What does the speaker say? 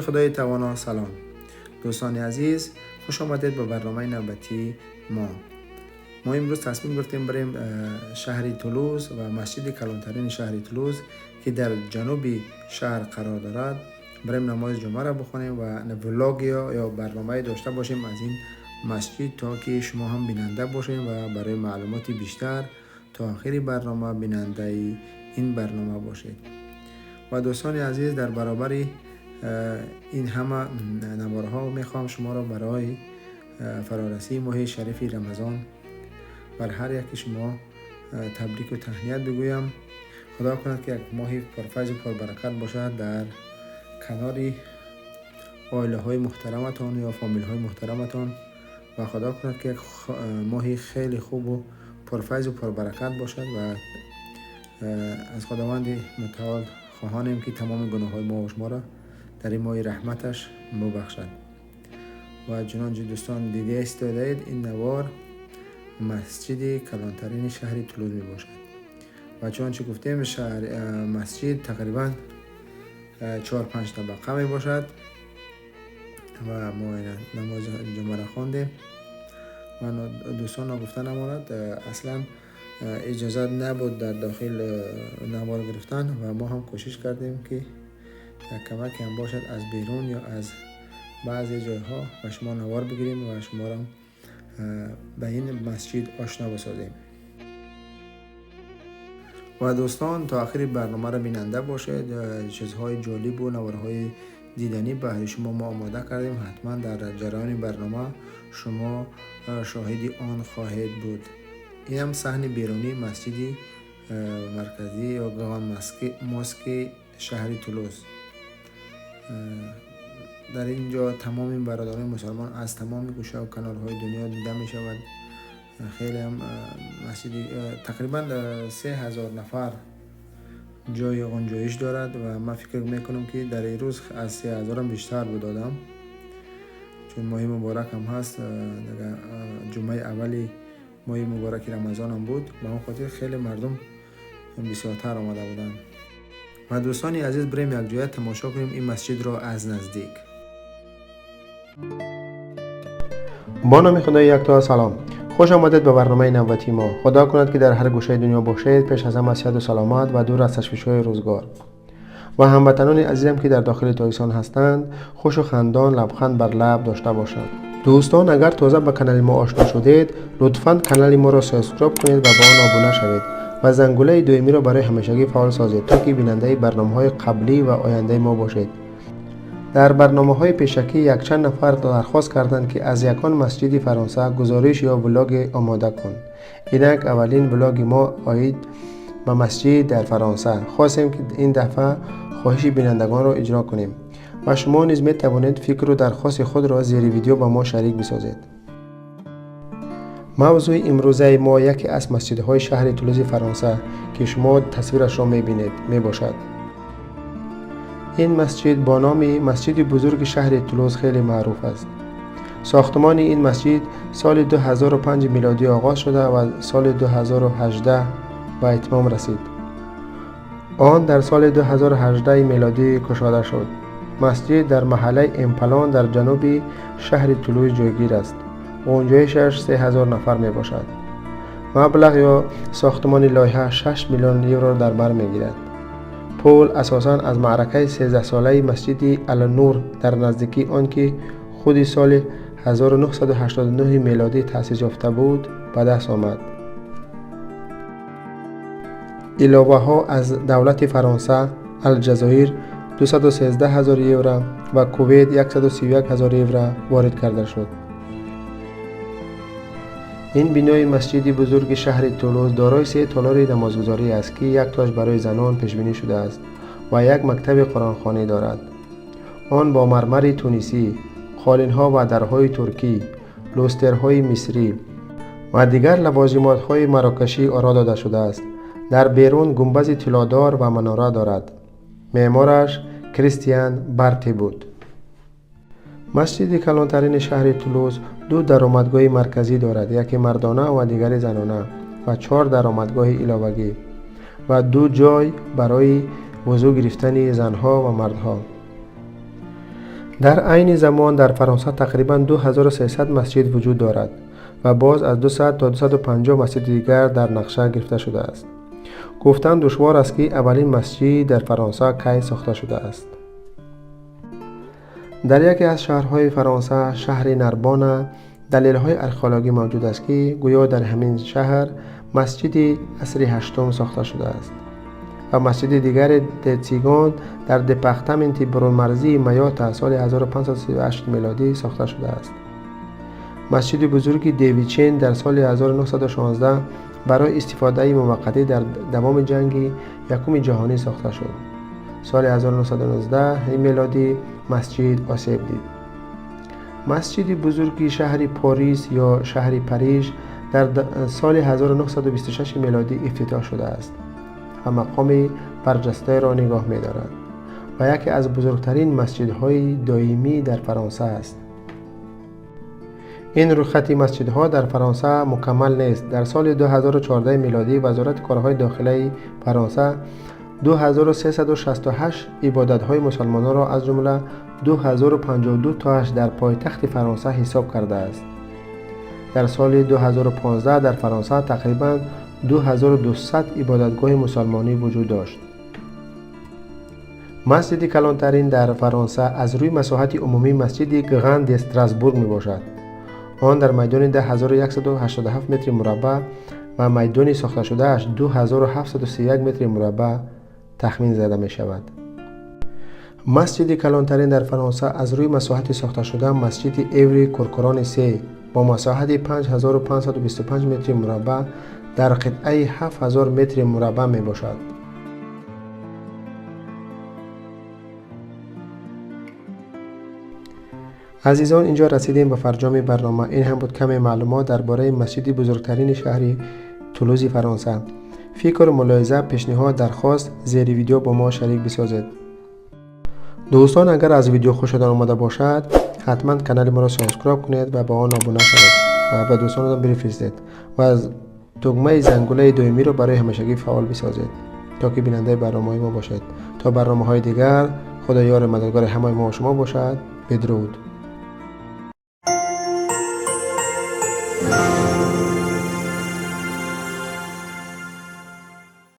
نام خدای توانا. سلام دوستان عزیز، خوش آمدید به برنامه نوبتی ما امروز تصمیم گرفتیم بریم شهر تولوز و مسجد کلانترین شهر تولوز که در جنوبی شهر قرار دارد بریم نماز جمعه را بخونیم و ولاگ یا برنامه داشته باشیم از این مسجد تا که شما هم بیننده باشیم و برای معلومات بیشتر تا آخر برنامه بیننده این برنامه باشید. و دوستان عزیز، در برابر این همه نوارها میخوام شما را برای فرارسی ماه شریف رمضان بر هر یک شما تبریک و تهنیت بگویم. خدا کند که یک ماه پرفیض و پربرکت باشد در کنار عائله های محترمتان یا فامیل های محترمتان و خدا کند که یک ماه خیلی خوب و پرفیض و پربرکت باشد و از خداوند متعال خواهانیم که تمام گناه های ما و شما را در این ماه رحمتش ببخشد. و چنانچه دوستان دیده استادید این نوار مسجد کلانترین شهر تولوز می باشد و چنانچه گفتیم مسجد تقریبا 4-5 طبقه می باشد و ما نماز جمعه را خواندیم. من دوستان گفتن امانت اصلا اجازت نبود در داخل نوار گرفتن و ما هم کوشش کردیم که یک کمک هم باشد از بیرون یا از بعضی جایها و شما نوار بگیریم و شما را به این مسجد آشنا بسازیم. و دوستان تا آخر برنامه را بیننده باشید. چیزهای جالب و نوارهای دیدنی برای شما ما آماده کردیم. حتما در جریان برنامه شما شاهد آن خواهید بود. این هم صحن بیرونی مسجد مرکزی یا گران مسک شهر تولوز. در اینجا تمام برادران مسلمان از تمام گوشه و کنارهای دنیا دیده می شود. خیلی هم مسجد تقریبا 3000 نفر جای گنجایش دارد و من فکر میکنم که در این روز از 3000 هم بیشتر بدادم، چون ماه مبارک هم هست. جمعه اولی ماه مبارک رمضان هم بود، به اون خاطر خیلی مردم بسیارتر آمده بودند. و دوستان عزیز، بریم یک جای تماشا کنیم این مسجد را از نزدیک. با نام خدای یکتا. سلام، خوش آمدید به برنامه نوبتی ما. خدا کند که در هر گوشه دنیا باشید پیش از همه صحت و سلامت و دور از تشویش‌های روزگار. و هموطنان عزیزم که در داخل تاجیکستان هستند خوش و خندان لبخند بر لب داشته باشند. دوستان اگر تازه به کانال ما آشنا شدید لطفاً کانال ما را سابسکرایب کنید و با آن آبونه شوید و زنگوله دومی را برای همیشگی فعال سازید تا که بیننده برنامه‌های قبلی و آینده ما باشید. در برنامه‌های پیشکی یک چند نفر درخواست کردند که از یکان مسجد فرانسه گزارش یا ولاگ آماده کن. اینک اولین ولاگ ما آید به مسجد در فرانسه. خواستیم که این دفعه خواهش بینندگان را اجرا کنیم و شما نیز می توانید فکر و درخواست خود را زیر ویدیو با ما شریک بسازید. موضوع امروزه ما یکی از مسجدهای شهر تولوز فرانسه که شما تصویرش را می بینید می باشد. این مسجد با نام مسجد بزرگ شهر تولوز خیلی معروف است. ساختمان این مسجد سال 2005 میلادی آغاز شده و سال 2018 به اتمام رسید. آن در سال 2018 میلادی گشاده شد. مسجد در محله امپلان در جنوبی شهر تولوز جایگیر است. گنجایشش 3000 نفر می باشد. مبلغ یا ساختمان لایحه 6 میلیون یورو در بر می گیرد. پول اساساً از معرکه 13 ساله مسجد النور در نزدیکی آن که خود سال 1989 میلادی تأسیس یافته بود به دست آمد. علاوه ها از دولت فرانسه، الجزایر 213,000 یورو و کویت 131,000 یورو وارد کرده شد. این بنای مسجد بزرگ شهر تولوز دارای 3 تالار نمازگزاری است که یک تاش برای زنان پیش بینی شده است و یک مکتب قرآنخوانی دارد. آن با مرمر تونسی، قالین‌ها و درهای ترکی، لوسترهای مصری و دیگر لوازمات‌های مراکشی آرا داده شده است. در بیرون گنبد طلادار و مناره دارد. معمارش کریستیان برتی بود. مسجد کلانترین شهر تولوز 2 درآمدگاه مرکزی دارد، یکی مردانه و دیگری زنانه و 4 درآمدگاه علاوگی و 2 جای برای وضو گرفتن زنها و مردها. در عین زمان در فرانسه تقریباً 2300 مسجد وجود دارد و باز از 200 تا 250 مسجد دیگر در نقشه گرفته شده است. گفتن دشوار است که اولین مسجد در فرانسه کی ساخته شده است. در یکی از شهرهای فرانسه، شهر نربانه، دلیل‌های آرکئولوژی موجود است که گویا در همین شهر مسجد عصر هشتم ساخته شده است و مسجد دیگر دتسیگان در دپارتمنت برونمرزی مایوتا سال 1538 میلادی ساخته شده است. مسجد بزرگ دیویچین در سال 1916 برای استفاده موقتی در دوام جنگ یکم جهانی ساخته شد. سال 1919 میلادی مسجد آسیب دید. مسجد بزرگ شهر پاریس یا شهر پاریژ در سال 1926 میلادی افتتاح شده است و مقام برجسته را نگاه می دارد و یکی از بزرگترین مسجدهای دائمی در فرانسه است. این رخت مسجدها در فرانسه مکمل نیست. در سال 2014 میلادی وزارت کارهای داخلی فرانسه 2368 عبادت‌های مسلمانان را از جمله 2052 تاش در پایتخت فرانسه حساب کرده است. در سال 2015 در فرانسه تقریباً 2200 عبادتگاه مسلمانی وجود داشت. مسجد کلانترین در فرانسه از روی مساحت عمومی مسجد گراند استراسبورگ می باشد. آن در میدان 10187 متر مربع و میدان ساخته شده اش 2731 متر مربع تخمین زده می شود. مسجد کلانترین در فرانسه از روی مساحت ساخته شده مسجد ایوری کورکوران 3 با مساحت 5525 متر مربع در قطعه 7000 متر مربع می باشد. عزیزان، اینجا رسیدیم به فرجام برنامه. این هم بود کمی معلومات درباره مسجد بزرگترین شهر تولوز فرانسه. فکر و ملاحظه، پیشنهاد، درخواست زیر ویدیو با ما شریک بسازید. دوستان، اگر از ویدیو خوشتان آمده باشد حتما کانال ما را سابسکرایب کنید و با آن ابونه شوید و به دوستانتان بفرستید و از دکمه زنگوله دائمی رو برای همیشگی فعال بسازید تا که بیننده برنامه‌های ما باشید. تا برنامه‌های دیگر، خدا یار مددگار همه ما و شما باشد. بدرود.